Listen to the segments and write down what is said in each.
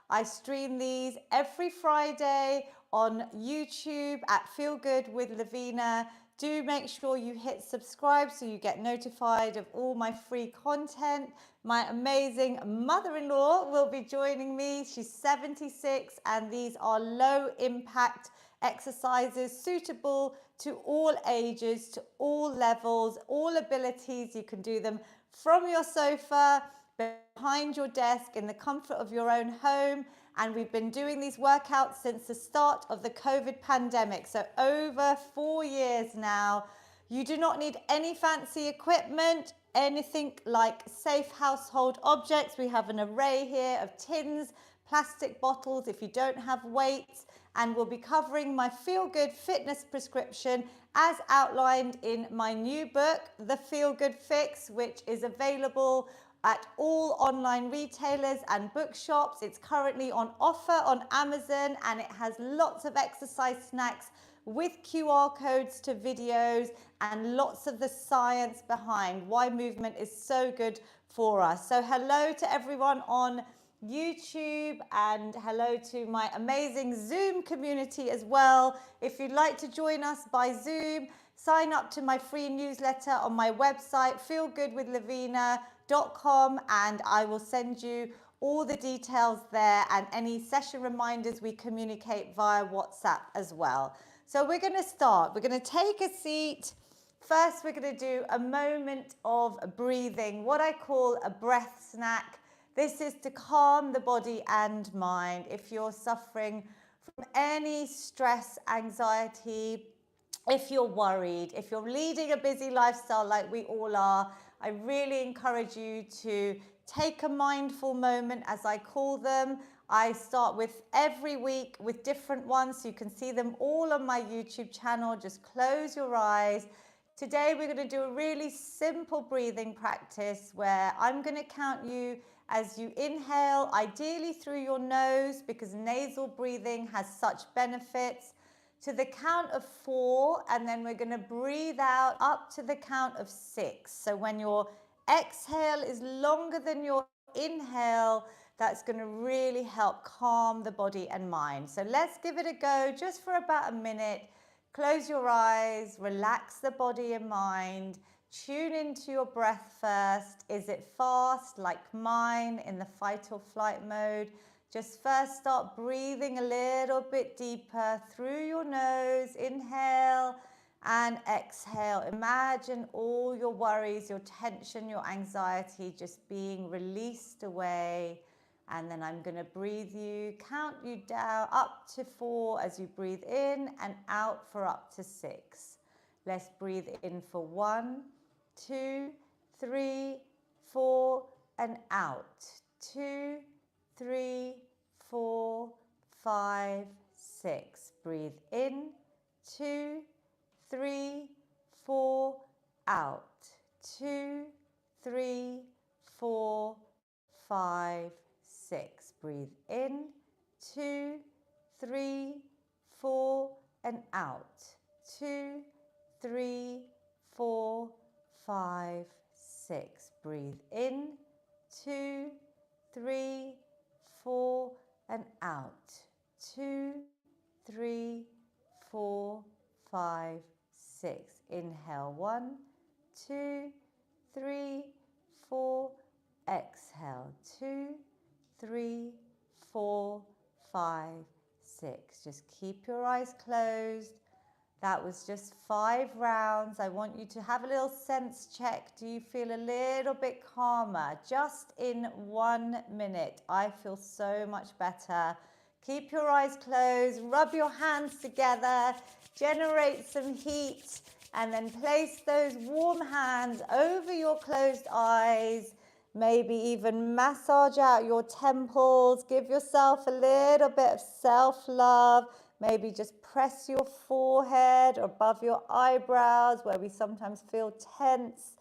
I stream these every Friday on YouTube at Feel Good with Lavina. Do make sure you hit subscribe so you get notified of all my free content. My amazing mother-in-law will be joining me. She's 76, and these are low impact exercises suitable to all ages, to all levels, all abilities. You can do them from your sofa, behind your desk, in the comfort of your own home. And we've been doing these workouts since the start of the COVID pandemic, so over 4 years now. You do not need any fancy equipment, anything like safe household objects. We have an array here of tins, plastic bottles if you don't have weights, and we'll be covering my Feel Good fitness prescription as outlined in my new book, The Feel Good Fix, which is available at all online retailers and bookshops. It's currently on offer on Amazon, and it has lots of exercise snacks with QR codes to videos and lots of the science behind why movement is so good for us. So hello to everyone on YouTube, and hello to my amazing Zoom community as well. If you'd like to join us by Zoom, sign up to my free newsletter on my website, feelgoodwithlavina.com, and I will send you all the details there, and any session reminders we communicate via WhatsApp as well. So we're going to start. We're going to take a seat. First, we're going to do a moment of breathing, what I call a breath snack. This is to calm the body and mind. If you're suffering from any stress, anxiety, if you're worried, if you're leading a busy lifestyle like we all are, I really encourage you to take a mindful moment, as I call them. I start with every week with different ones, so you can see them all on my YouTube channel. Just close your eyes. Today we're going to do a really simple breathing practice where I'm going to count you as you inhale, ideally through your nose, because nasal breathing has such benefits, to the count of 4, and then we're going to breathe out up to the count of 6. So when your exhale is longer than your inhale, that's going to really help calm the body and mind. So let's give it a go just for about a minute. Close your eyes, relax the body and mind. Tune into your breath first. Is it fast like mine in the fight or flight mode? Just first start breathing a little bit deeper through your nose. Inhale and exhale. Imagine all your worries, your tension, your anxiety just being released away. And then I'm going to count you down up to 4 as you breathe in, and out for up to 6. Let's breathe in for 1, 2, 3, 4, and out. 2, 3, 4, 5, 6. Breathe in. 2, 3, 4, out. 2, 3, 4, 5, 6. Breathe in. 2, 3, 4, and out. 2, 3, 4, 5, 6. Breathe in. 2, 3, 4, and out. 2, 3, 4, 5, 6. Inhale. 1, 2, 3, 4. Exhale. 2, 3, 4, 5, 6. Just keep your eyes closed. That was just 5 rounds. I want you to have a little sense check. Do you feel a little bit calmer? Just in 1 minute. I feel so much better. Keep your eyes closed. Rub your hands together. Generate some heat. And then place those warm hands over your closed eyes. Maybe even massage out your temples. Give yourself a little bit of self-love. Maybe just press your forehead or above your eyebrows where we sometimes feel tense.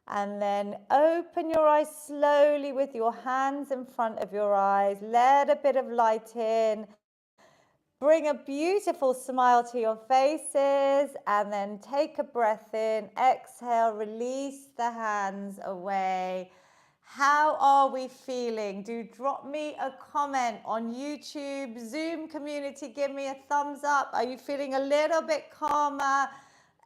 And then open your eyes slowly with your hands in front of your eyes. Let a bit of light in. Bring a beautiful smile to your faces, and then take a breath in. Exhale, release the hands away. How are we feeling? Do drop me a comment on YouTube, Zoom community, give me a thumbs up. Are you feeling a little bit calmer?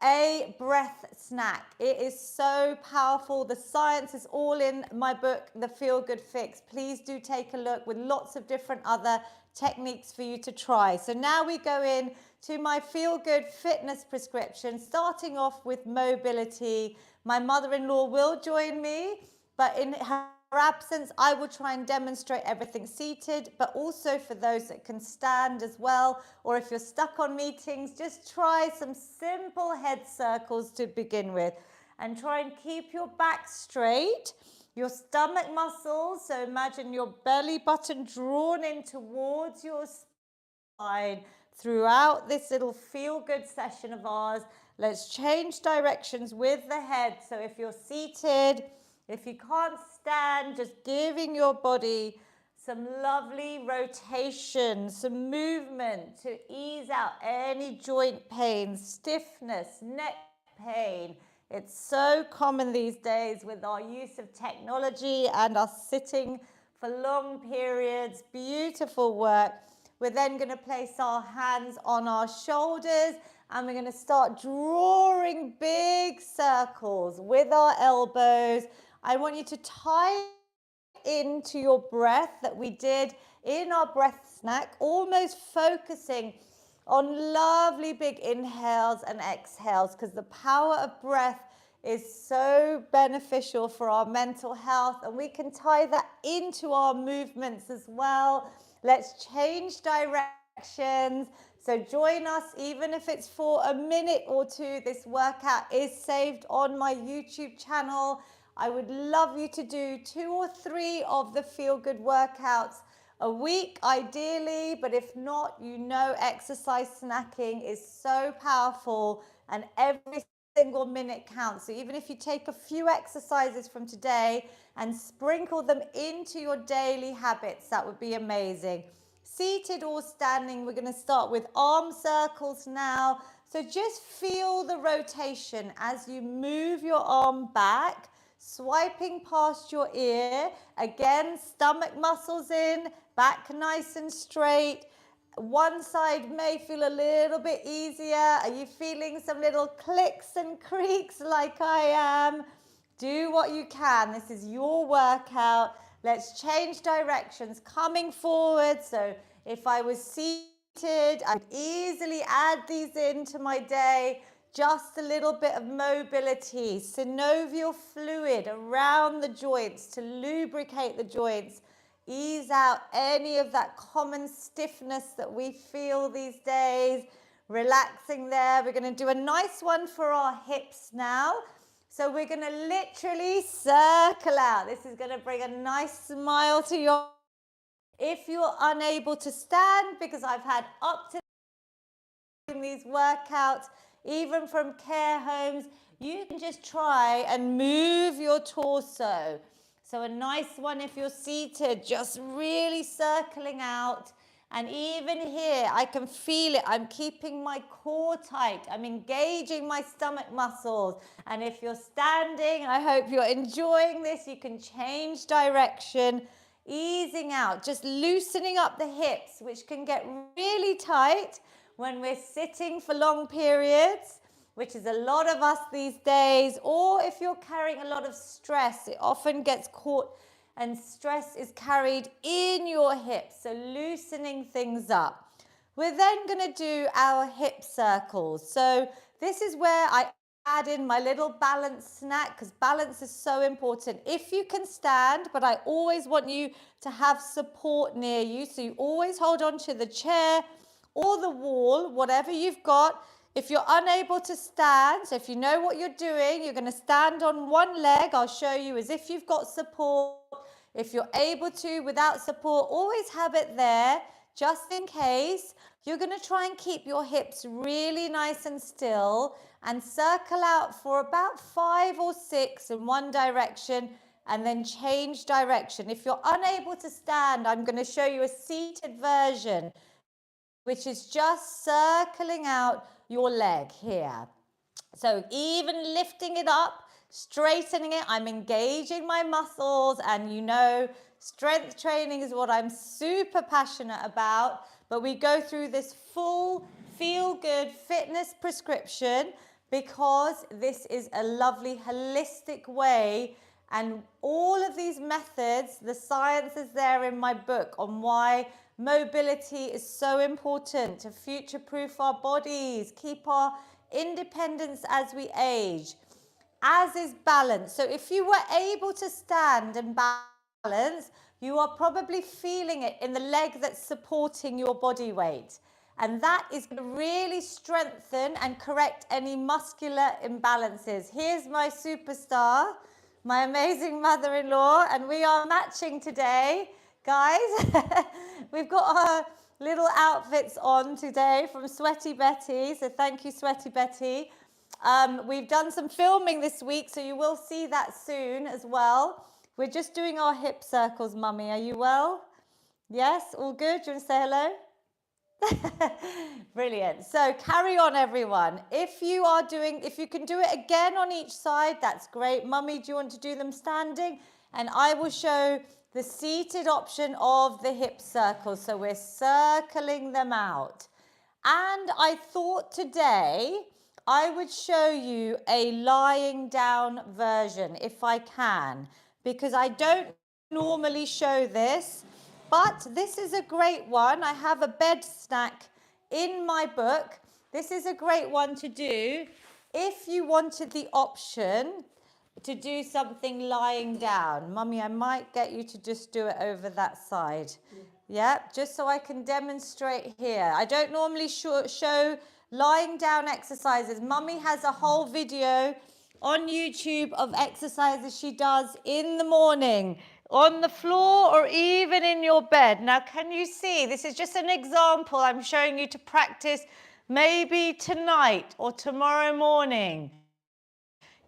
A breath snack. It is so powerful. The science is all in my book, The Feel Good Fix. Please do take a look with lots of different other techniques for you to try. So now we go in to my Feel Good fitness prescription, starting off with mobility. My mother-in-law will join me, but in her absence, I will try and demonstrate everything seated, but also for those that can stand as well, or if you're stuck on meetings, just try some simple head circles to begin with, and try and keep your back straight, your stomach muscles, so imagine your belly button drawn in towards your spine throughout this little feel-good session of ours. Let's change directions with the head, so if you're seated, if you can't stand, just giving your body some lovely rotation, some movement to ease out any joint pain, stiffness, neck pain. It's so common these days with our use of technology and us sitting for long periods. Beautiful work. We're then going to place our hands on our shoulders and we're going to start drawing big circles with our elbows. I want you to tie into your breath that we did in our breath snack, almost focusing on lovely big inhales and exhales, because the power of breath is so beneficial for our mental health, and we can tie that into our movements as well. Let's change directions. So join us, even if it's for a minute or two. This workout is saved on my YouTube channel. I would love you to do 2 or 3 of the Feel Good workouts a week, ideally, but if not, you know exercise snacking is so powerful and every single minute counts. So even if you take a few exercises from today and sprinkle them into your daily habits, that would be amazing. Seated or standing, we're going to start with arm circles now. So just feel the rotation as you move your arm back, swiping past your ear. Again, stomach muscles in, back nice and straight. One side may feel a little bit easier. Are you feeling some little clicks and creaks like I am? Do what you can. This is your workout. Let's change directions. Coming forward. So if I was seated, I could easily add these into my day. Just a little bit of mobility, synovial fluid around the joints to lubricate the joints. Ease out any of that common stiffness that we feel these days. Relaxing there. We're going to do a nice one for our hips now. So we're going to literally circle out. This is going to bring a nice smile to your... If you're unable to stand, because I've had up to these workouts, even from care homes, you can just try and move your torso. So a nice one if you're seated, just really circling out. And even here, I can feel it. I'm keeping my core tight. I'm engaging my stomach muscles. And if you're standing, I hope you're enjoying this. You can change direction, easing out, just loosening up the hips, which can get really tight when we're sitting for long periods, which is a lot of us these days, or if you're carrying a lot of stress, it often gets caught and stress is carried in your hips, so loosening things up. We're then going to do our hip circles. So this is where I add in my little balance snack, because balance is so important. If you can stand, but I always want you to have support near you, so you always hold on to the chair or the wall, whatever you've got. If you're unable to stand, so if you know what you're doing, you're going to stand on one leg. I'll show you as if you've got support. If you're able to without support, always have it there just in case. You're going to try and keep your hips really nice and still and circle out for about 5 or 6 in one direction and then change direction. If you're unable to stand, I'm going to show you a seated version, which is just circling out your leg here. So even lifting it up straightening it. I'm engaging my muscles, and you know, strength training is what I'm super passionate about. But we go through this full feel-good fitness prescription because this is a lovely holistic way, and all of these methods, the science is there in my book on why mobility is so important to future-proof our bodies, keep our independence as we age, as is balance. So if you were able to stand and balance, you are probably feeling it in the leg that's supporting your body weight. And that is going to really strengthen and correct any muscular imbalances. Here's my superstar, my amazing mother-in-law, and we are matching today, guys. We've got our little outfits on today from Sweaty Betty, so thank you, Sweaty Betty. We've done some filming this week, so you will see that soon as well. We're just doing our hip circles, Mummy. Are you well? Yes, all good? Do you want to say hello? Brilliant. So carry on, everyone. If you can do it again on each side, that's great. Mummy, do you want to do them standing? And I will show the seated option of the hip circles. So we're circling them out. And I thought today I would show you a lying down version if I can, because I don't normally show this. But this is a great one. I have a bed snack in my book. This is a great one to do if you wanted the option to do something lying down. Mummy, I might get you to just do it over that side. Yeah, just so I can demonstrate here. I don't normally show lying down exercises. Mummy has a whole video on YouTube of exercises she does in the morning, on the floor, or even in your bed. Now, can you see? This is just an example I'm showing you to practice maybe tonight or tomorrow morning.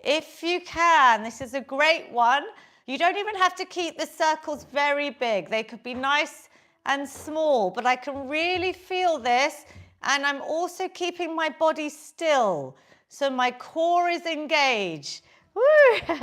If you can, this is a great one. You don't even have to keep the circles very big. They could be nice and small, but I can really feel this, and I'm also keeping my body still. So my core is engaged. Woo!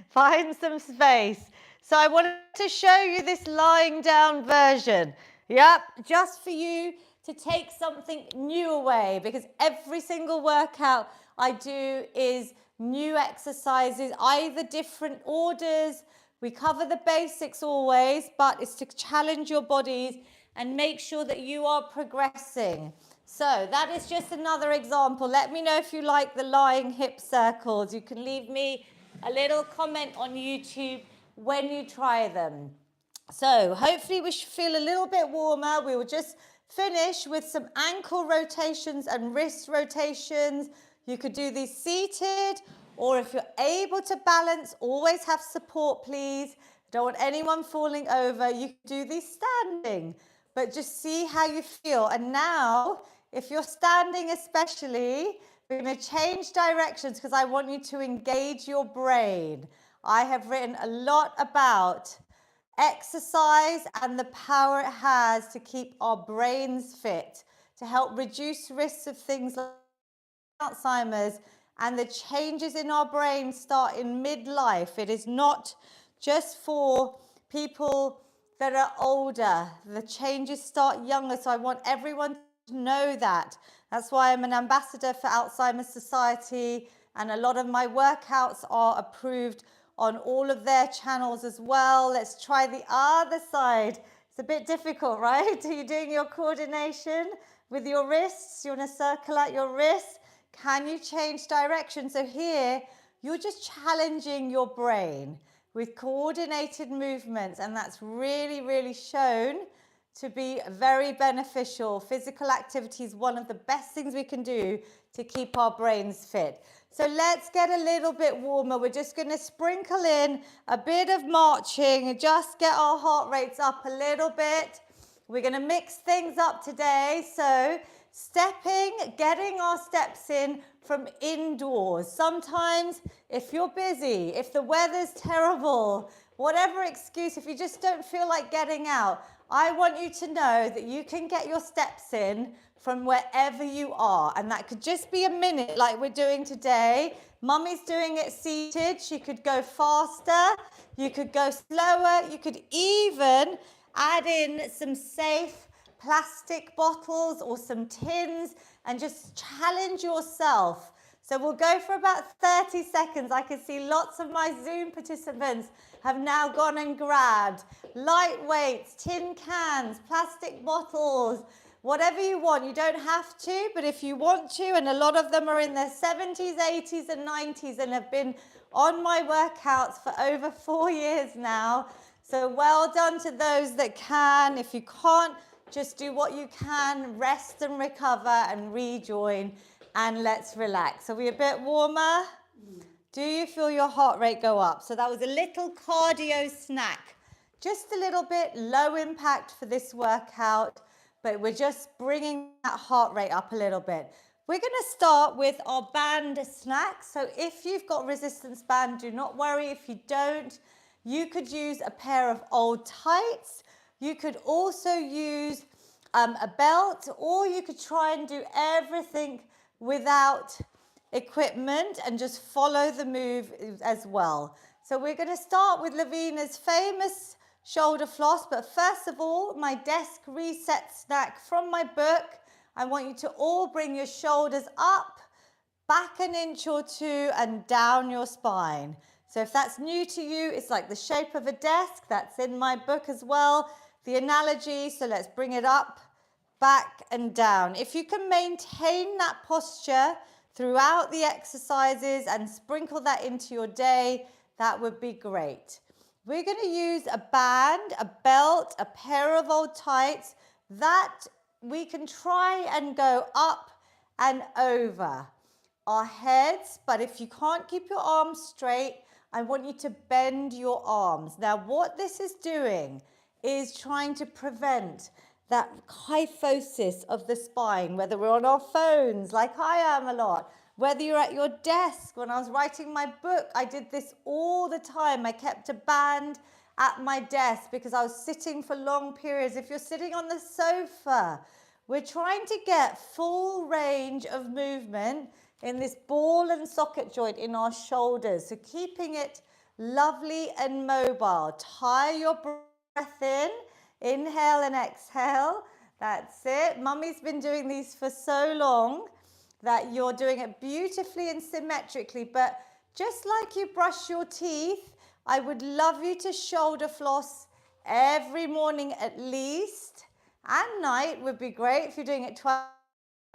Find some space. So I wanted to show you this lying down version. Yep, just for you to take something new away, because every single workout I do is new exercises, either different orders. We cover the basics always, but it's to challenge your bodies and make sure that you are progressing. So that is just another example. Let me know if you like the lying hip circles. You can leave me a little comment on YouTube when you try them. So hopefully we should feel a little bit warmer. We will just finish with some ankle rotations and wrist rotations. You could do these seated, or if you're able to balance, always have support, please. Don't want anyone falling over. You can do these standing, but just see how you feel. And now, if you're standing especially, we're going to change directions because I want you to engage your brain. I have written a lot about exercise and the power it has to keep our brains fit, to help reduce risks of things like Alzheimer's, and the changes in our brain start in midlife. It is not just for people that are older. The changes start younger, so I want everyone to know that. That's why I'm an ambassador for Alzheimer's Society, and a lot of my workouts are approved on all of their channels as well. Let's try the other side. It's a bit difficult, right? Are you doing your coordination with your wrists? You want to circle out your wrists? Can you change direction? So here, you're just challenging your brain with coordinated movements, and that's really, really shown to be very beneficial. Physical activity is one of the best things we can do to keep our brains fit. So let's get a little bit warmer. We're just going to sprinkle in a bit of marching and just get our heart rates up a little bit. We're going to mix things up today. So stepping, getting our steps in from indoors. Sometimes if you're busy, if the weather's terrible, whatever excuse, if you just don't feel like getting out, I want you to know that you can get your steps in from wherever you are. And that could just be a minute like we're doing today. Mummy's doing it seated. She could go faster. You could go slower. You could even add in some safe plastic bottles or some tins and just challenge yourself. So we'll go for about 30 seconds. I can see lots of my Zoom participants have now gone and grabbed light weights, tin cans, plastic bottles, whatever you want. You don't have to, but if you want to, and a lot of them are in their 70s, 80s and 90s and have been on my workouts for over 4 years now. So well done to those that can. If you can't, just do what you can, rest and recover and rejoin, and let's relax. Are we a bit warmer? Do you feel your heart rate go up? So that was a little cardio snack. Just a little bit low impact for this workout, but we're just bringing that heart rate up a little bit. We're going to start with our band snack. So if you've got resistance band, do not worry. If you don't, you could use a pair of old tights. You could also use a belt, or you could try and do everything without equipment and just follow the move as well. So we're going to start with Lavina's famous shoulder floss, but first of all, my desk reset snack from my book. I want you to all bring your shoulders up, back an inch or two, and down your spine. So if that's new to you, it's like the shape of a desk. That's in my book as well, the analogy. So let's bring it up, back and down. If you can maintain that posture throughout the exercises and sprinkle that into your day, that would be great. We're going to use a band, a belt, a pair of old tights that we can try and go up and over our heads. But if you can't keep your arms straight, I want you to bend your arms. Now, what this is doing is trying to prevent that kyphosis of the spine, whether we're on our phones, like I am a lot, whether you're at your desk. When I was writing my book, I did this all the time. I kept a band at my desk because I was sitting for long periods. If you're sitting on the sofa, we're trying to get full range of movement in this ball and socket joint in our shoulders. So keeping it lovely and mobile. Tie your breath in. Inhale and exhale. That's it. Mummy's been doing these for so long that you're doing it beautifully and symmetrically. But just like you brush your teeth, I would love you to shoulder floss every morning at least. And night would be great if you're doing it twice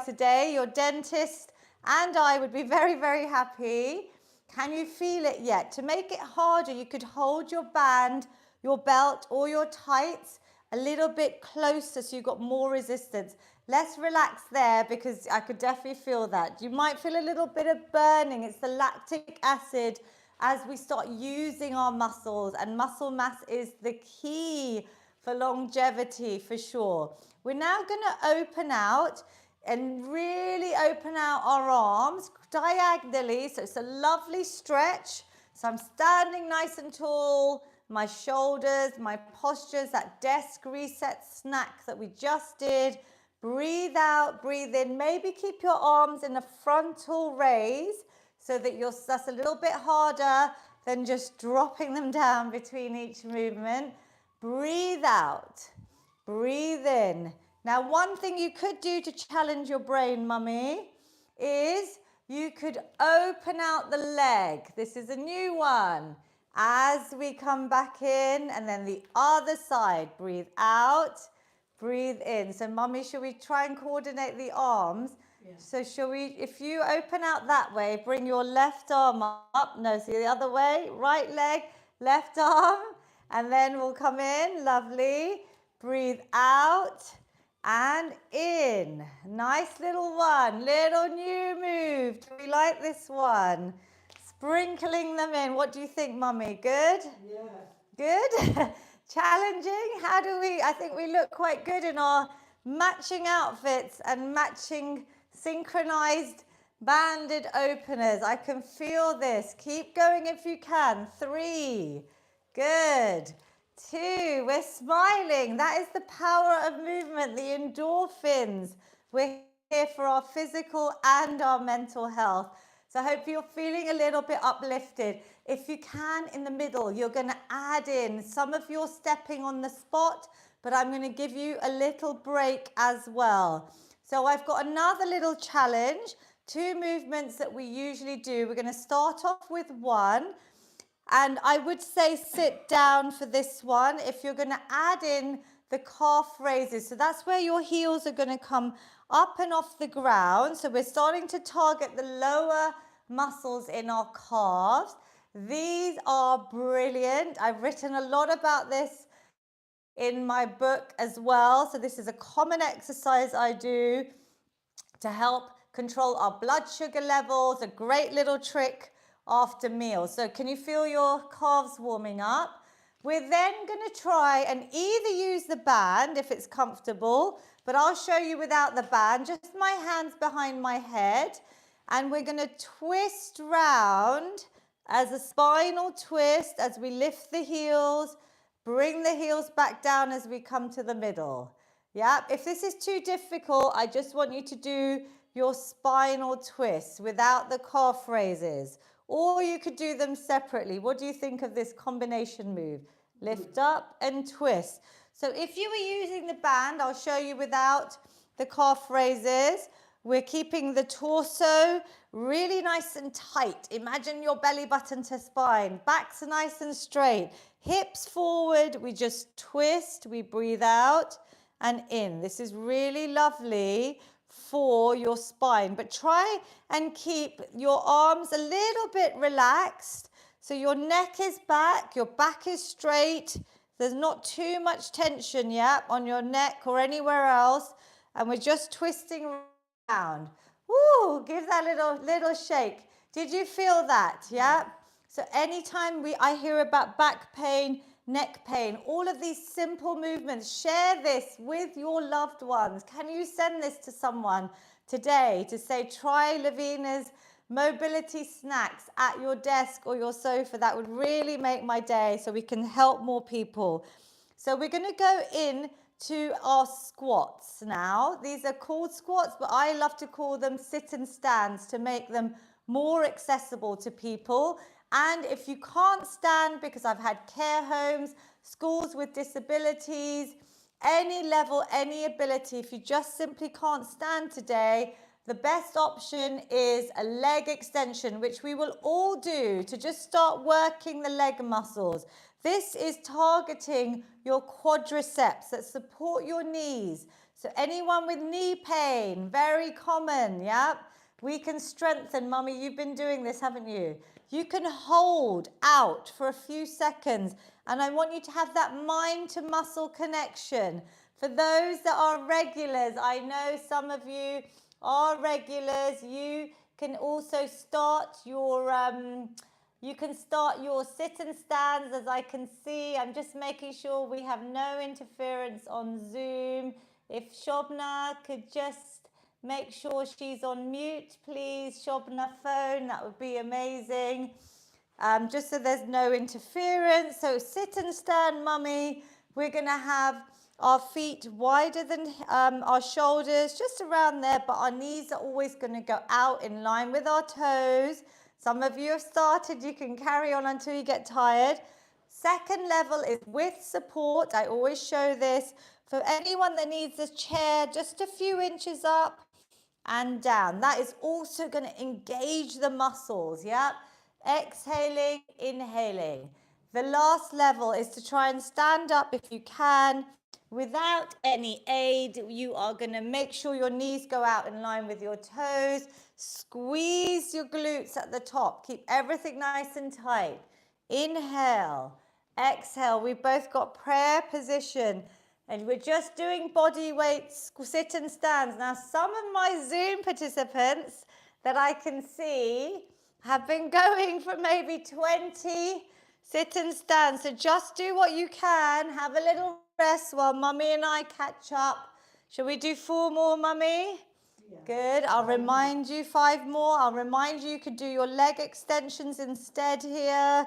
a day. Your dentist and I would be very, very happy. Can you feel it yet? To make it harder, you could hold your band, your belt, or your tights a little bit closer so you've got more resistance. Let's relax there because I could definitely feel that. You might feel a little bit of burning. It's the lactic acid as we start using our muscles, and muscle mass is the key for longevity for sure. We're now going to open out and really open out our arms diagonally. So it's a lovely stretch. So I'm standing nice and tall. My shoulders, my postures, that desk reset snack that we just did. Breathe out, breathe in. Maybe keep your arms in a frontal raise so that that's a little bit harder than just dropping them down between each movement. Breathe out, breathe in. Now, one thing you could do to challenge your brain, mummy, is you could open out the leg. This is a new one. As we come back in, and then the other side, breathe out, breathe in. So mummy, should we try and coordinate the arms? Yeah. So shall we, if you open out that way, bring your left arm up. No, see the other way, right leg, left arm, and then we'll come in, lovely. Breathe out and in. Nice little one, little new move. Do we like this one? Sprinkling them in. What do you think, mummy? Good? Yeah. Good? Challenging? How do we, I think we look quite good in our matching outfits and matching synchronized banded openers. I can feel this. Keep going if you can. 3. Good. 2. We're smiling. That is the power of movement, the endorphins. We're here for our physical and our mental health. So I hope you're feeling a little bit uplifted. If you can, in the middle, you're going to add in some of your stepping on the spot, but I'm going to give you a little break as well. So I've got another little challenge, 2 movements that we usually do. We're going to start off with one. And I would say sit down for this one if you're going to add in the calf raises. So that's where your heels are going to come up and off the ground. So we're starting to target the lower muscles in our calves. These are brilliant. I've written a lot about this in my book as well. So this is a common exercise I do to help control our blood sugar levels. A great little trick after meals. So can you feel your calves warming up? We're then going to try and either use the band if it's comfortable, but I'll show you without the band, just my hands behind my head. And we're going to twist round as a spinal twist as we lift the heels, bring the heels back down as we come to the middle. Yeah, if this is too difficult, I just want you to do your spinal twists without the calf raises. Or you could do them separately. What do you think of this combination move? Lift up and twist. So if you were using the band, I'll show you without the calf raises. We're keeping the torso really nice and tight. Imagine your belly button to spine. Back's nice and straight. Hips forward. We just twist. We breathe out and in. This is really lovely for your spine, but try and keep your arms a little bit relaxed. So your neck is back, your back is straight. There's not too much tension yet on your neck or anywhere else. And we're just twisting around. Woo, give that little shake. Did you feel that? Yeah. So anytime I hear about back pain, neck pain, all of these simple movements, share this with your loved ones. Can you send this to someone today to say, try Lavina's mobility snacks at your desk or your sofa? That would really make my day so we can help more people. So we're going to go in to our squats now. These are called squats, but I love to call them sit and stands to make them more accessible to people. And if you can't stand, because I've had care homes, schools with disabilities, any level, any ability, if you just simply can't stand today, the best option is a leg extension, which we will all do to just start working the leg muscles. This is targeting your quadriceps that support your knees. So anyone with knee pain, very common, yeah? We can strengthen. Mummy, you've been doing this, haven't you? You can hold out for a few seconds, and I want you to have that mind to muscle connection. For those that are regulars, I know some of you are regulars. You can also start your sit and stands, as I can see. I'm just making sure we have no interference on Zoom. If Shobna could just make sure she's on mute, please. Shobna phone, that would be amazing. Just so there's no interference. So sit and stand, mummy. We're going to have our feet wider than our shoulders, just around there, but our knees are always going to go out in line with our toes. Some of you have started, you can carry on until you get tired. Second level is with support. I always show this. For anyone that needs a chair, just a few inches up and down. That is also going to engage the muscles, yeah? Exhaling, inhaling. The last level is to try and stand up if you can. Without any aid, you are going to make sure your knees go out in line with your toes. Squeeze your glutes at the top. Keep everything nice and tight. Inhale, exhale. We've both got prayer position. And we're just doing body weight sit and stands. Now, some of my Zoom participants that I can see have been going for maybe 20 sit and stands. So just do what you can. Have a little rest while Mummy and I catch up. Shall we do 4 more, Mummy? Yeah. Good. I'll remind you 5 more. I'll remind you could do your leg extensions instead here.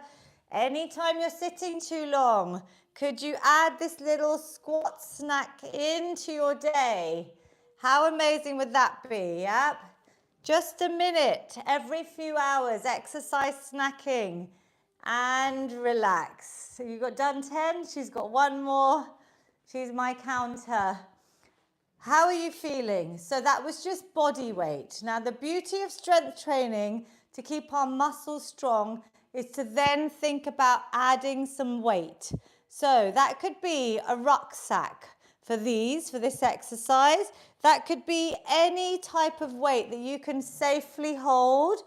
Anytime you're sitting too long, Could you add this little squat snack into your day? How amazing would that be? Yep. Just a minute every few hours, exercise snacking and relax. So you got done 10, she's got one more. She's my counter. How are you feeling? So that was just body weight. Now the beauty of strength training to keep our muscles strong is to then think about adding some weight. So that could be a rucksack for this exercise. That could be any type of weight that you can safely hold.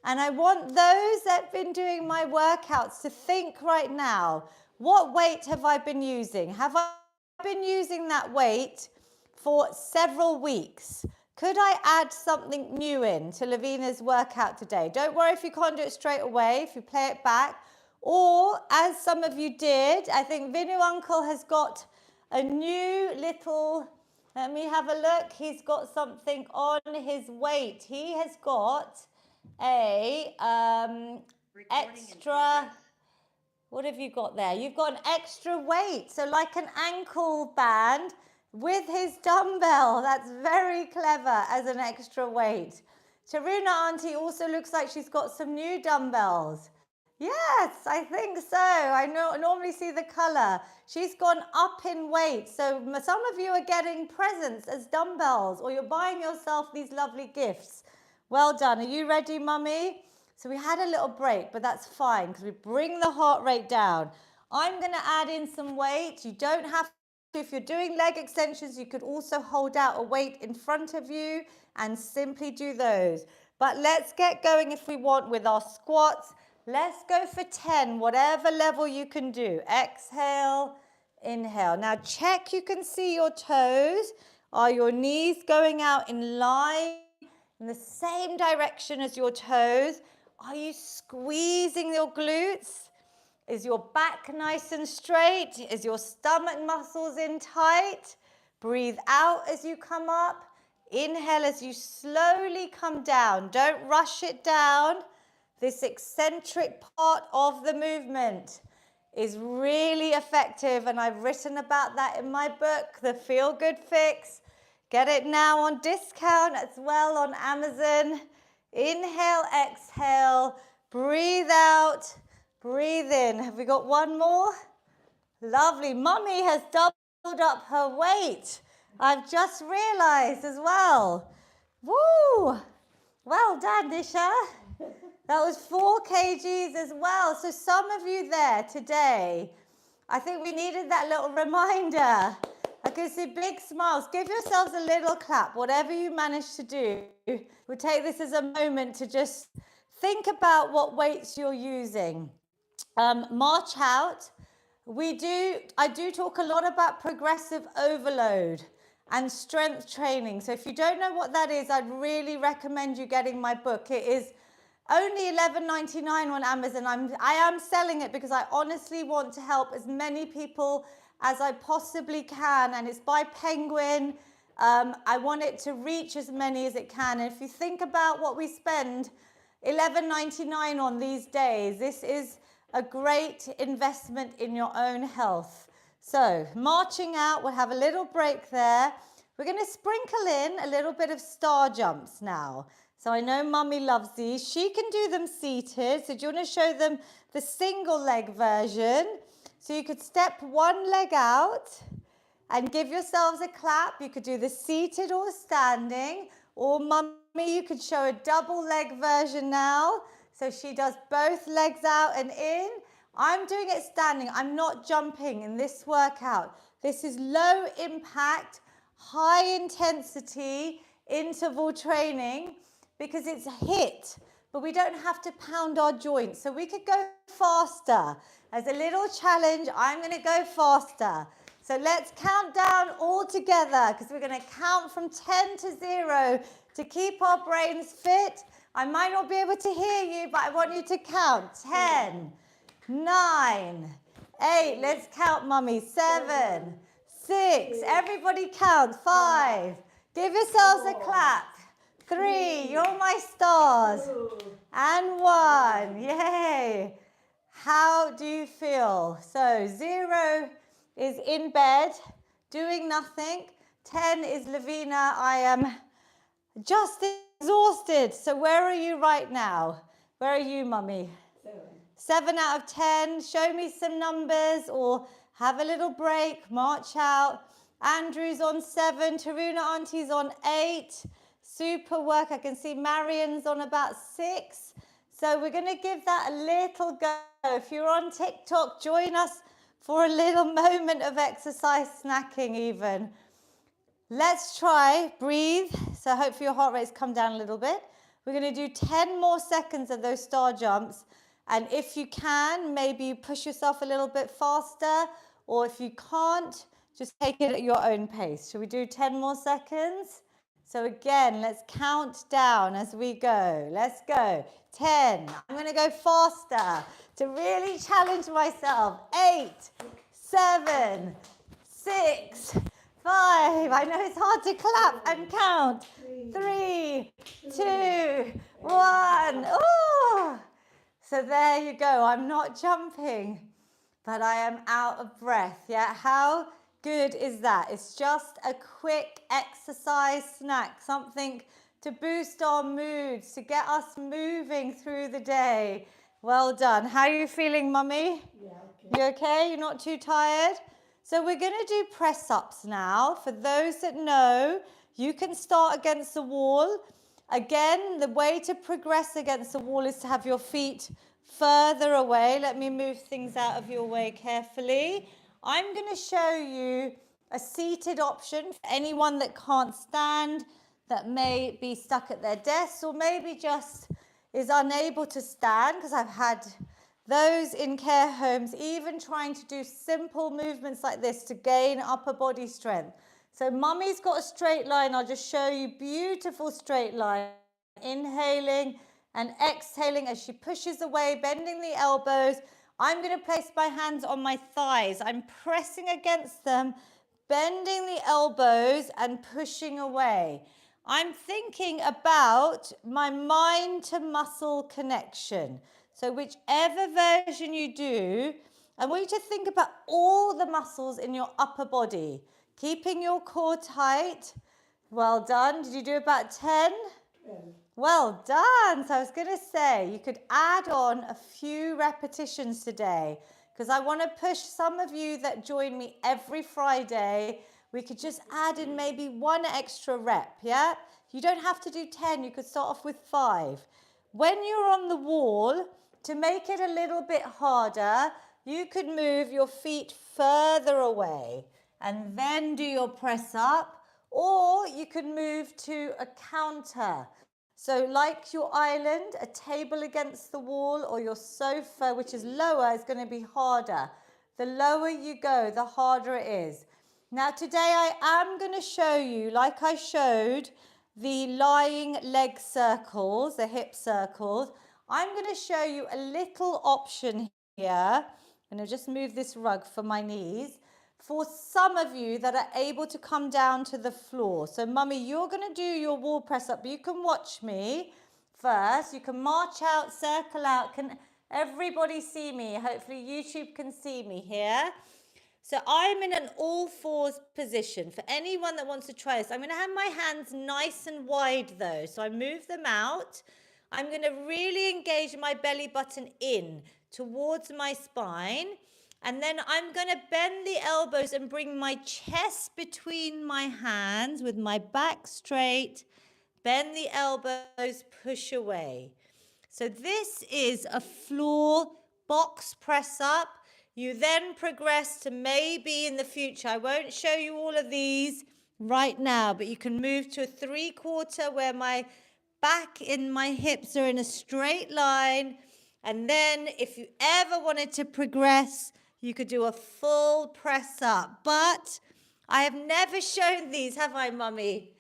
And I want those that have been doing my workouts to think right now, what weight have I been using? Have I been using that weight for several weeks? Could I add something new in to Lavina's workout today? Don't worry if you can't do it straight away, if you play it back. Or, as some of you did, I think Vinu Uncle has got a new little, let me have a look. He's got something on his weight. He has got a extra, what have you got there? You've got an extra weight, so like an ankle band with his dumbbell. That's very clever as an extra weight. Taruna Auntie also looks like she's got some new dumbbells. Yes, I think so. I normally see the color. She's gone up in weight. So some of you are getting presents as dumbbells, or you're buying yourself these lovely gifts. Well done. Are you ready, Mummy? So we had a little break, but that's fine because we bring the heart rate down. I'm going to add in some weight. You don't have to. If you're doing leg extensions, you could also hold out a weight in front of you and simply do those. But let's get going if we want with our squats. Let's go for 10, whatever level you can do. Exhale, inhale. Now check you can see your toes. Are your knees going out in line in the same direction as your toes? Are you squeezing your glutes? Is your back nice and straight? Is your stomach muscles in tight? Breathe out as you come up. Inhale as you slowly come down. Don't rush it down. This eccentric part of the movement is really effective, and I've written about that in my book, The Feel Good Fix. Get it now on discount as well on Amazon. Inhale, exhale, breathe out, breathe in. Have we got one more? Lovely. Mummy has doubled up her weight. I've just realized as well. Woo! Well done, Nisha. That was 4 kgs as well. So some of you there today, I think we needed that little reminder. I can see big smiles. Give yourselves a little clap, whatever you manage to do. We'll take this as a moment to just think about what weights you're using. March out. I do talk a lot about progressive overload and strength training. So if you don't know what that is, I'd really recommend you getting my book. It is only $11.99 on Amazon. I am selling it because I honestly want to help as many people as I possibly can, and it's by Penguin. I want it to reach as many as it can. And if you think about what we spend $11.99 on these days, this is a great investment in your own health. So marching out, we'll have a little break there. We're going to sprinkle in a little bit of star jumps now. So I know Mummy loves these. She can do them seated. So do you want to show them the single leg version? So you could step one leg out and give yourselves a clap. You could do the seated or standing. Or Mummy, you could show a double leg version now. So she does both legs out and in. I'm doing it standing. I'm not jumping in this workout. This is low impact, high intensity interval training, because it's a hit, but we don't have to pound our joints. So we could go faster. As a little challenge, I'm going to go faster. So let's count down all together, because we're going to count from 10 to 0 to keep our brains fit. I might not be able to hear you, but I want you to count. 10, 9, 8. Let's count, Mummy. 7, 6. Everybody count. 5. Give yourselves a clap. 3, you're my stars. And 1, yay. How do you feel? So 0 is in bed, doing nothing. 10 is Lavina, I am just exhausted. So where are you right now? Where are you, mummy? 7 out of 10. Show me some numbers or have a little break, march out. Andrew's on 7, Taruna auntie's on 8. Super work. I can see Marion's on about 6. So we're going to give that a little go. If you're on TikTok, join us for a little moment of exercise, snacking even. Let's try, breathe. So hopefully your heart rate's come down a little bit. We're going to do 10 more seconds of those star jumps. And if you can, maybe you push yourself a little bit faster. Or if you can't, just take it at your own pace. Should we do 10 more seconds? So again, let's count down as we go. Let's go. 10. I'm going to go faster to really challenge myself. 8, 7, 6, 5. I know it's hard to clap and count. 3, 2, 1. Oh! So there you go. I'm not jumping, but I am out of breath. Yeah, how good is that? It's just a quick exercise snack, something to boost our moods, to get us moving through the day. Well done. How are you feeling, mummy? Yeah, okay. You okay? You're not too tired? So we're going to do press-ups now. For those that know, you can start against the wall. Again, the way to progress against the wall is to have your feet further away. Let me move things out of your way carefully. I'm going to show you a seated option for anyone that can't stand, that may be stuck at their desk, or maybe just is unable to stand, because I've had those in care homes even trying to do simple movements like this to gain upper body strength. So mummy's got a straight line. I'll just show you beautiful straight line. Inhaling and exhaling as she pushes away, bending the elbows. I'm going to place my hands on my thighs. I'm pressing against them, bending the elbows and pushing away. I'm thinking about my mind to muscle connection. So whichever version you do, I want you to think about all the muscles in your upper body, keeping your core tight. Well done. Did you do about 10? Well done. So I was going to say you could add on a few repetitions today, because I want to push some of you that join me every Friday. We could just add in maybe 1 extra rep, yeah? You don't have to do 10. You could start off with 5. When you're on the wall, to make it a little bit harder, you could move your feet further away and then do your press up, or you could move to a counter. So like your island, a table against the wall, or your sofa, which is lower, is going to be harder. The lower you go, the harder it is. Now today I am going to show you, like I showed, the lying leg circles, the hip circles. I'm going to show you a little option here. I'm going to just move this rug for my knees. For some of you that are able to come down to the floor. So mummy, you're going to do your wall press up, but you can watch me first. You can march out, circle out. Can everybody see me? Hopefully YouTube can see me here. So I'm in an all fours position. For anyone that wants to try this, I'm going to have my hands nice and wide though. So I move them out. I'm going to really engage my belly button in towards my spine. And then I'm going to bend the elbows and bring my chest between my hands with my back straight. Bend the elbows, push away. So this is a floor box press up. You then progress to maybe in the future. I won't show you all of these right now, but you can move to a 3/4 where my back and my hips are in a straight line. And then if you ever wanted to progress, you could do a full press up. But I have never shown these, have I, mummy?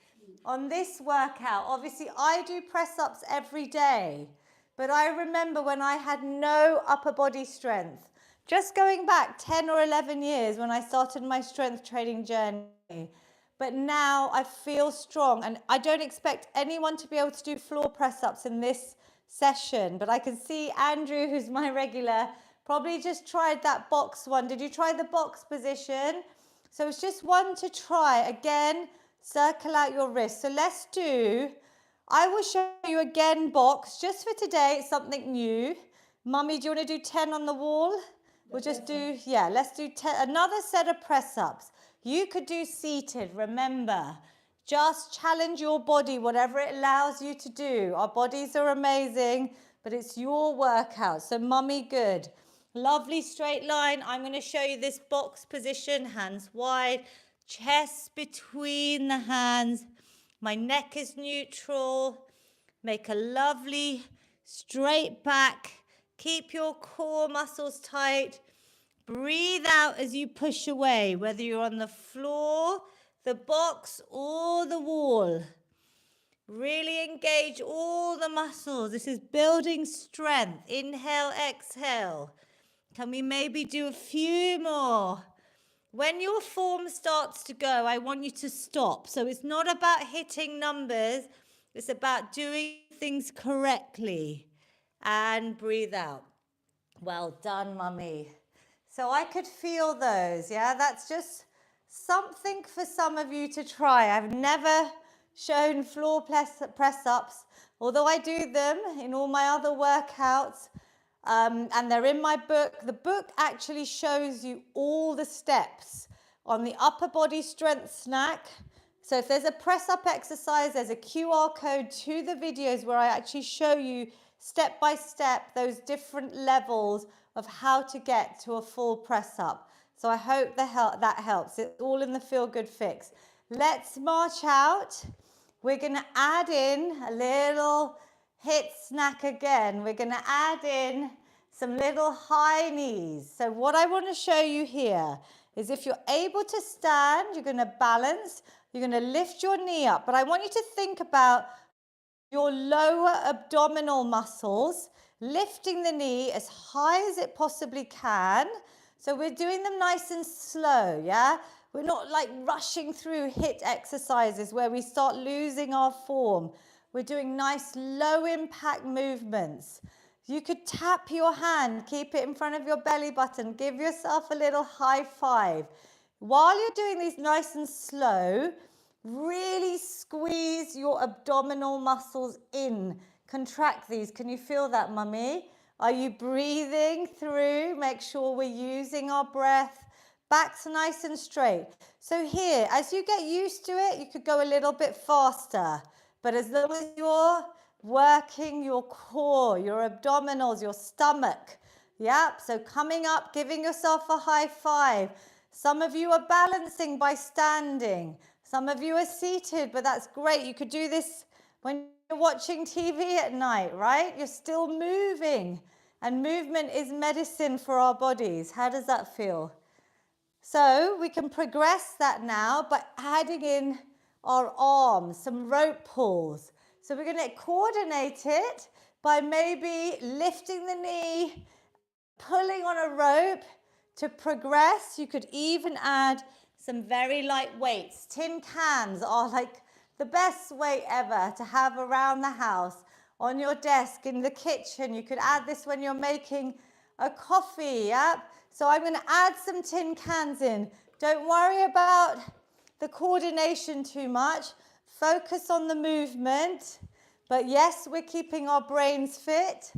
On this workout, obviously I do press ups every day. But I remember when I had no upper body strength, just going back 10 or 11 years when I started my strength training journey. But now I feel strong, and I don't expect anyone to be able to do floor press ups in this session. But I can see Andrew, who's my regular, Probably just tried that box one. Did you try the box position? So it's just one to try. Again, circle out your wrist. So let's do, I will show you again box. Just for today, it's something new. Mummy, do you want to do 10 on the wall? We'll just do, yeah, let's do 10, another set of press-ups. You could do seated, remember. Just challenge your body, whatever it allows you to do. Our bodies are amazing, but it's your workout. So mummy, good. Lovely straight line. I'm going to show you this box position, hands wide, chest between the hands. My neck is neutral. Make a lovely straight back. Keep your core muscles tight. Breathe out as you push away, whether you're on the floor, the box, or the wall. Really engage all the muscles. This is building strength. Inhale, exhale. Can we maybe do a few more? When your form starts to go, I want you to stop. So it's not about hitting numbers. It's about doing things correctly. And breathe out. Well done, mummy. So I could feel those, yeah? That's just something for some of you to try. I've never shown floor press-ups, although I do them in all my other workouts, and they're in my book. The book actually shows you all the steps on the upper body strength snack. So if there's a press-up exercise, there's a QR code to the videos where I actually show you step by step those different levels of how to get to a full press-up. So I hope that helps. It's all in the Feel Good Fix. Let's march out. We're going to add in a little HIIT snack again. We're going to add in some little high knees. So what I want to show you here is if you're able to stand, you're going to balance, you're going to lift your knee up. But I want you to think about your lower abdominal muscles, lifting the knee as high as it possibly can. So we're doing them nice and slow, yeah? We're not like rushing through HIIT exercises where we start losing our form. We're doing nice low impact movements. You could tap your hand, keep it in front of your belly button, give yourself a little high five. While you're doing these nice and slow, really squeeze your abdominal muscles in. Contract these. Can you feel that, mummy? Are you breathing through? Make sure we're using our breath. Back's nice and straight. So here, as you get used to it, you could go a little bit faster. But as long as you're working your core, your abdominals, your stomach. Yep, so coming up, giving yourself a high five. Some of you are balancing by standing. Some of you are seated, but that's great. You could do this when you're watching TV at night, right? You're still moving. And movement is medicine for our bodies. How does that feel? So we can progress that now by adding in our arms, some rope pulls. So we're going to coordinate it by maybe lifting the knee, pulling on a rope to progress. You could even add some very light weights. Tin cans are like the best weight ever to have around the house, on your desk, in the kitchen. You could add this when you're making a coffee, yeah? So I'm going to add some tin cans in. Don't worry about the coordination too much. Focus on the movement. But yes, we're keeping our brains fit.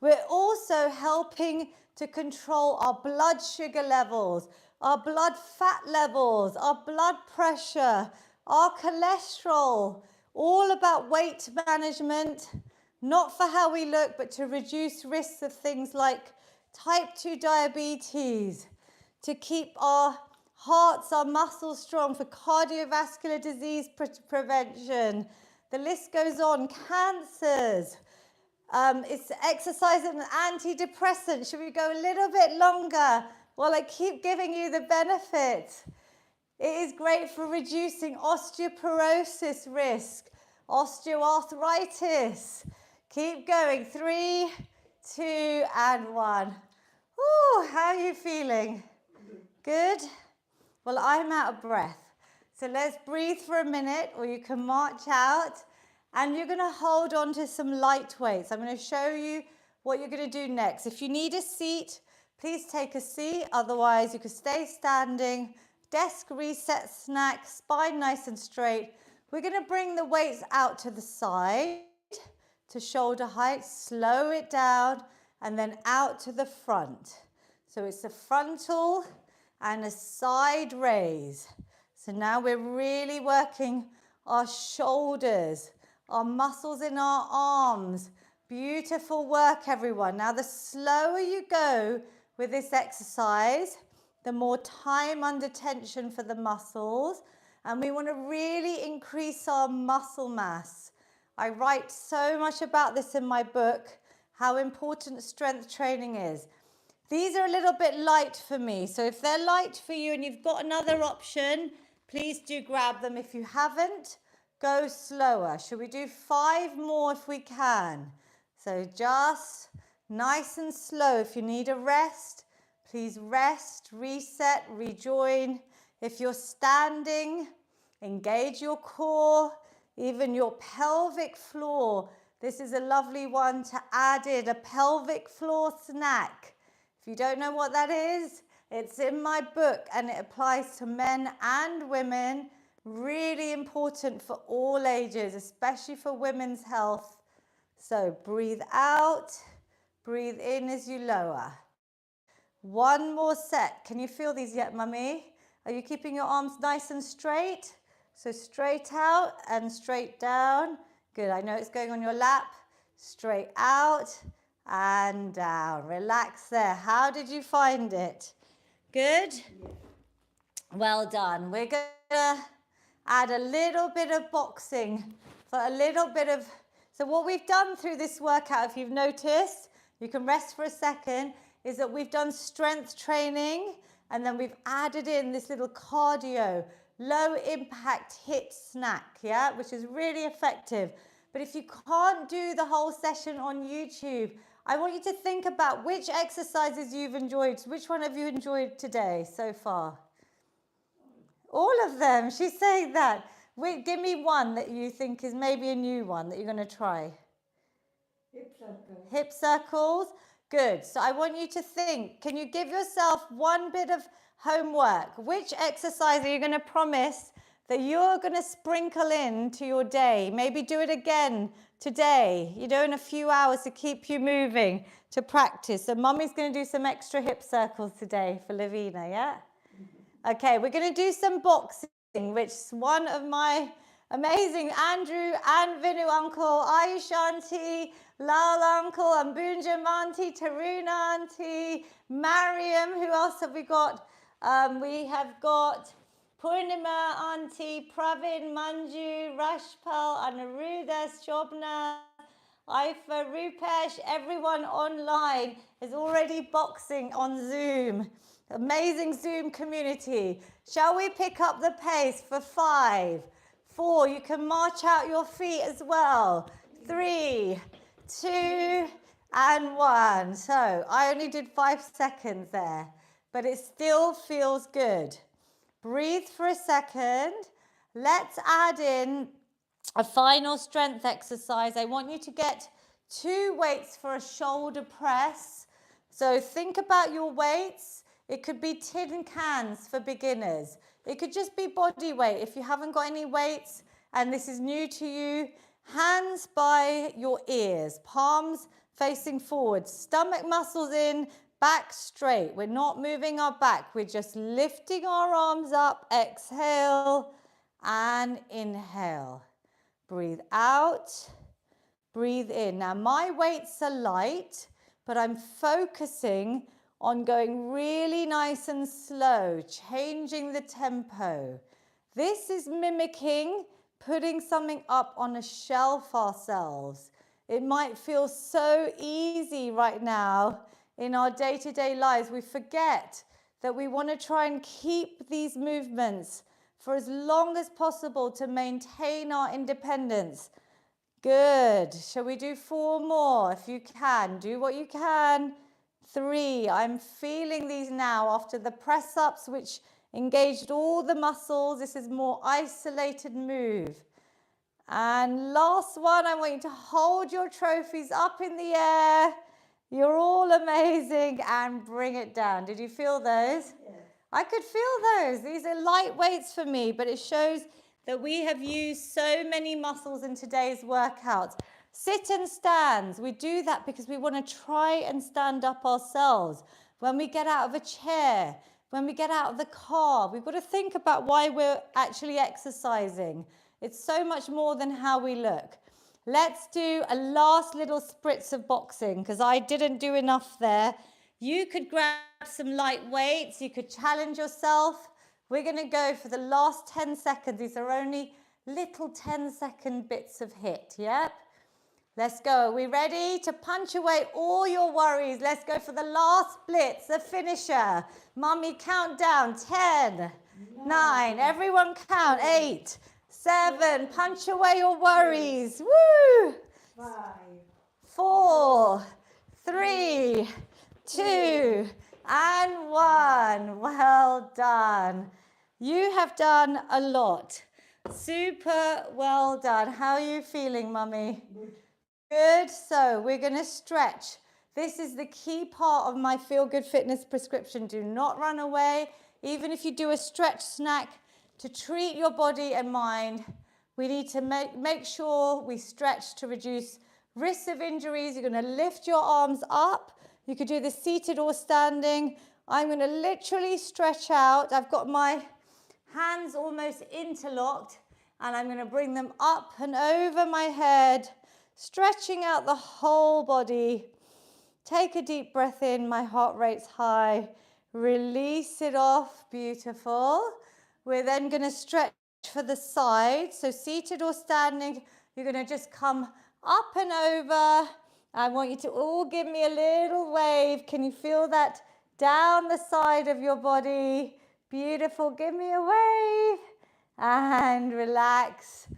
We're also helping to control our blood sugar levels, our blood fat levels, our blood pressure, our cholesterol. All about weight management, not for how we look, but to reduce risks of things like type 2 diabetes, to keep our hearts, our muscles strong, for cardiovascular disease prevention. The list goes on. Cancers. It's exercise and antidepressant. Should we go a little bit longer? Well, I keep giving you the benefits. It is great for reducing osteoporosis risk, osteoarthritis. Keep going. 3, 2, and 1. Ooh, how are you feeling? Good? Well, I'm out of breath. So let's breathe for a minute, or you can march out. And you're going to hold on to some light weights. I'm going to show you what you're going to do next. If you need a seat, Please take a seat, otherwise you could stay standing. Desk reset snack, spine nice and straight. We're going to bring the weights out to the side, to shoulder height, slow it down, and then out to the front. So it's a frontal and a side raise. So now we're really working our shoulders, our muscles in our arms. Beautiful work, everyone. Now, the slower you go with this exercise, the more time under tension for the muscles. And we want to really increase our muscle mass. I write so much about this in my book, how important strength training is. These are a little bit light for me. So if they're light for you and you've got another option, please do grab them. If you haven't, go slower. Should we do 5 more if we can? So just nice and slow. If you need a rest, please rest, reset, rejoin. If you're standing, engage your core, even your pelvic floor. This is a lovely one to add in, a pelvic floor snack. If you don't know what that is, it's in my book and it applies to men and women. Really important for all ages, especially for women's health. So breathe out, breathe in as you lower. 1 more set. Can you feel these yet, mummy? Are you keeping your arms nice and straight? So straight out and straight down. Good, I know it's going on your lap. Straight out and down. Relax there. How did you find it? Good? Well done. We're going to add a little bit of boxing for a little bit of... So what we've done through this workout, if you've noticed, you can rest for a second, is that we've done strength training and then we've added in this little cardio, low impact HIIT snack, yeah, which is really effective. But if you can't do the whole session on YouTube, I want you to think about which exercises you've enjoyed. Which one have you enjoyed today so far? All of them. She's saying that. Wait, give me one that you think is maybe a new one that you're going to try. Hip circles. Hip circles. Good. So I want you to think, can you give yourself one bit of homework? Which exercise are you going to promise that you're going to sprinkle into your day? Maybe do it again today, you know, in a few hours to keep you moving, to practice. So mummy's going to do some extra hip circles today for Lavina, yeah? Okay, we're going to do some boxing, which is one of my amazing Andrew and Vinu uncle, Ayush auntie, Lal uncle, Ambunjam auntie, Taruna auntie, Mariam. Who else have we got? We have got Purnima auntie, Pravin, Manju, Rashpal, Anuruddha, Shobna, Aifa, Rupesh. Everyone online is already boxing on Zoom. Amazing Zoom community. Shall we pick up the pace for 5, 4? You can march out your feet as well. 3, 2, and 1. So I only did 5 seconds there, but it still feels good. Breathe for a second. Let's add in a final strength exercise. I want you to get 2 weights for a shoulder press. So think about your weights. It could be tin cans for beginners. It could just be body weight if you haven't got any weights and this is new to you. Hands by your ears, palms facing forward, stomach muscles in, back straight. We're not moving our back. We're just lifting our arms up. Exhale and inhale. Breathe out, breathe in. Now my weights are light, but I'm focusing on going really nice and slow, changing the tempo. This is mimicking putting something up on a shelf ourselves. It might feel so easy right now in our day-to-day lives. We forget that we want to try and keep these movements for as long as possible to maintain our independence. Good. Shall we do 4 more? If you can, do what you can. 3. I'm feeling these now after the press-ups, which engaged all the muscles. This is more isolated move. And last one, I want you to hold your trophies up in the air You're all amazing, and bring it down. Did you feel those? Yes. I could feel those. These are light weights for me, but it shows that we have used so many muscles in today's workouts. Sit and stands. We do that because we want to try and stand up ourselves. When we get out of a chair, when we get out of the car, we've got to think about why we're actually exercising. It's so much more than how we look. Let's do a last little spritz of boxing because I didn't do enough there. You could grab some light weights. You could challenge yourself. We're going to go for the last 10 seconds. These are only little 10-second bits of hit. Yep. Let's go. Are we ready to punch away all your worries? Let's go for the last blitz, the finisher. Mummy, count down. 10, 9. Everyone count. 8, 7. Punch away your worries. Woo! 5, 4, 3, 2, and 1. Well done. You have done a lot. Super well done. How are you feeling, Mummy? Good. So we're going to stretch. This is the key part of my Feel Good Fitness prescription. Do not run away. Even if you do a stretch snack to treat your body and mind, we need to make sure we stretch to reduce risks of injuries. You're going to lift your arms up. You could do this seated or standing. I'm going to literally stretch out. I've got my hands almost interlocked, and I'm going to bring them up and over my head, stretching out the whole body. Take a deep breath in. My heart rate's high. Release it off. Beautiful. We're then going to stretch for the side. So seated or standing, you're going to just come up and over. I want you to all give me a little wave. Can you feel that down the side of your body? Beautiful. Give me a wave. And relax.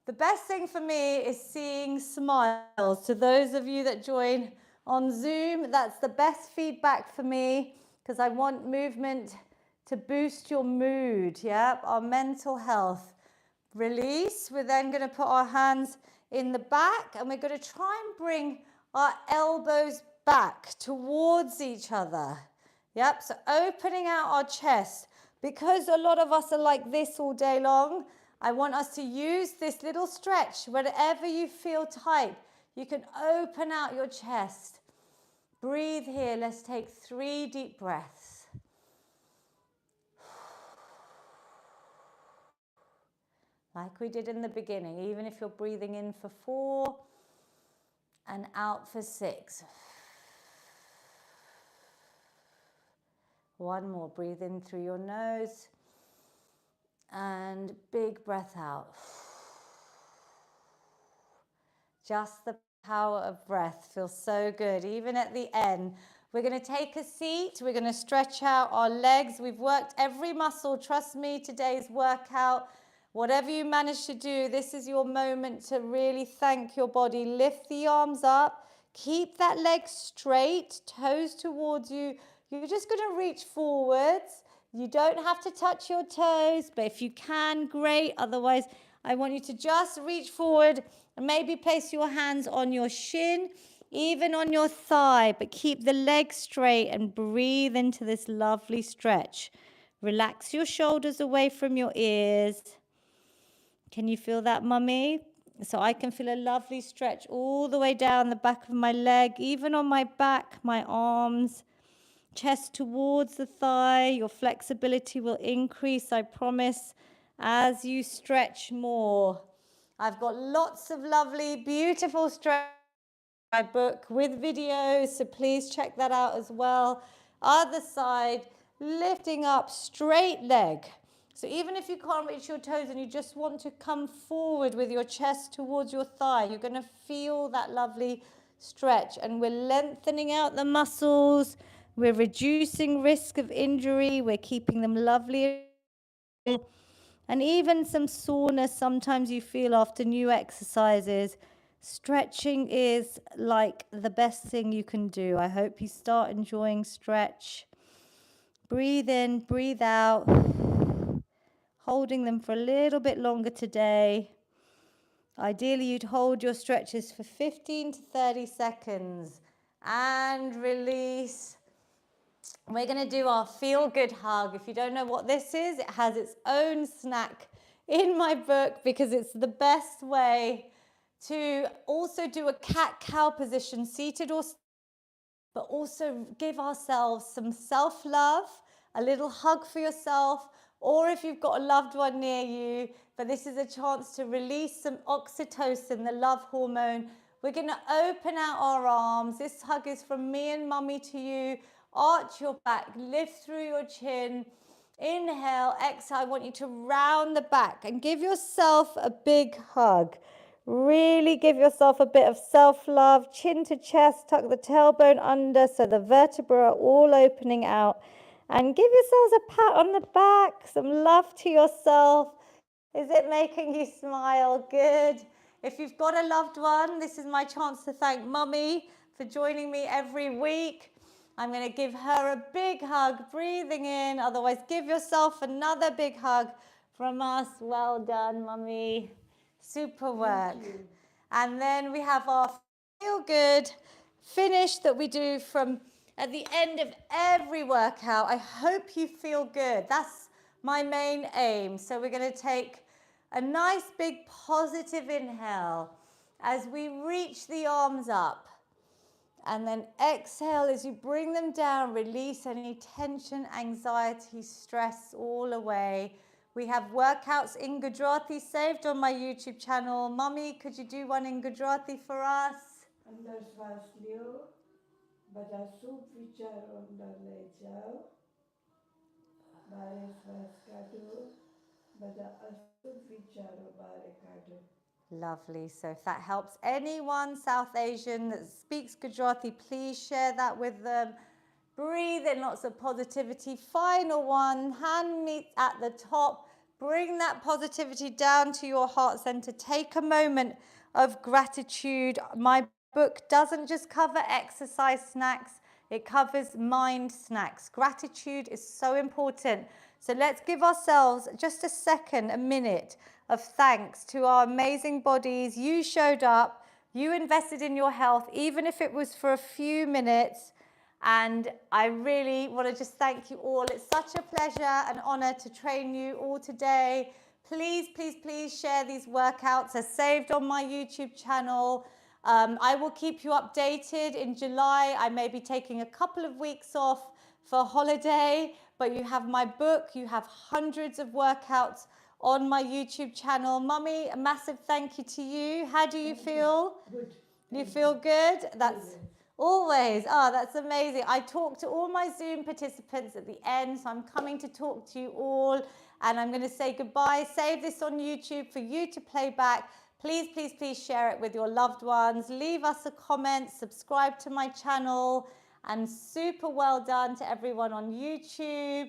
The best thing for me is seeing smiles. To those of you that join on Zoom, that's the best feedback for me because I want movement to boost your mood, our mental health. Release. We're then going to put our hands in the back and we're going to try and bring our elbows back towards each other. So opening out our chest. Because a lot of us are like this all day long, I want us to use this little stretch. Wherever you feel tight, you can open out your chest. Breathe here. Let's take 3 deep breaths. Like we did in the beginning, even if you're breathing in for 4 and out for 6. 1 more. Breathe in through your nose and big breath out. Just the power of breath feels so good. Even at the end, we're going to take a seat. We're going to stretch out our legs. We've worked every muscle. Trust me, today's workout, whatever you manage to do, this is your moment to really thank your body. Lift the arms up. Keep that leg straight, toes towards you. You're just going to reach forwards. You don't have to touch your toes, but if you can, great. Otherwise, I want you to just reach forward and maybe place your hands on your shin, even on your thigh, but keep the leg straight and breathe into this lovely stretch. Relax your shoulders away from your ears. Can you feel that, Mummy? So I can feel a lovely stretch all the way down the back of my leg, even on my back, my arms. Chest towards the thigh. Your flexibility will increase, I promise, as you stretch more. I've got lots of lovely, beautiful stretch in my book with videos, so please check that out as well. Other side, lifting up, straight leg. So even if you can't reach your toes and you just want to come forward with your chest towards your thigh, you're going to feel that lovely stretch. And we're lengthening out the muscles. We're reducing risk of injury. We're keeping them lovely. And even some soreness sometimes you feel after new exercises. Stretching is like the best thing you can do. I hope you start enjoying stretch. Breathe in, breathe out. Holding them for a little bit longer today. Ideally, you'd hold your stretches for 15 to 30 seconds. and release. We're going to do our feel good hug. If you don't know what this is, it has its own snack in my book because it's the best way to also do a cat-cow position, seated or but also give ourselves some self-love, a little hug for yourself, or if you've got a loved one near you, but this is a chance to release some oxytocin, the love hormone. We're going to open out our arms. This hug is from me and mummy to you. Arch your back, lift through your chin. Inhale, exhale. I want you to round the back and give yourself a big hug. Really give yourself a bit of self-love, chin to chest, tuck the tailbone under so the vertebrae are all opening out. And give yourselves a pat on the back, some love to yourself. Is it making you smile? Good. If you've got a loved one, this is my chance to thank Mummy for joining me every week. I'm going to give her a big hug, breathing in. Otherwise, give yourself another big hug from us. Well done, Mummy. Super work. And then we have our feel good finish that we do from at the end of every workout. I hope you feel good. That's my main aim. So we're going to take a nice big positive inhale as we reach the arms up. And then exhale as you bring them down, release any tension, anxiety, stress all away. We have workouts in Gujarati saved on my YouTube channel. Mummy, could you do one in Gujarati for us? અંદર શ્વાસ લ્યો, બધા શુભ વિચારો અંદર લઈ જાઓ, બારે શ્વાસ કાઢો, બધા અશુભ વિચારો બારે કાઢો. Lovely. So if that helps anyone South Asian that speaks Gujarati, please share that with them. Breathe in lots of positivity. Final one, hand meets at the top. Bring that positivity down to your heart center. Take a moment of gratitude. My book doesn't just cover exercise snacks, it covers mind snacks. Gratitude is so important. So let's give ourselves just a second, a minute of thanks to our amazing bodies. You showed up, you invested in your health, even if it was for a few minutes. And I really want to just thank you all. It's such a pleasure and honor to train you all today. Please, please, please share these workouts. They're saved on my YouTube channel. I will keep you updated. In July, I may be taking a couple of weeks off for holiday, but you have my book. You have hundreds of workouts on my YouTube channel. Mummy, a massive thank you to you. How do you feel? Good. You feel good? That's always. Oh, that's amazing. I talk to all my Zoom participants at the end, so I'm coming to talk to you all, and I'm going to say goodbye. Save this on YouTube for you to play back. Please, please, please share it with your loved ones. Leave us a comment, subscribe to my channel, and super well done to everyone on YouTube.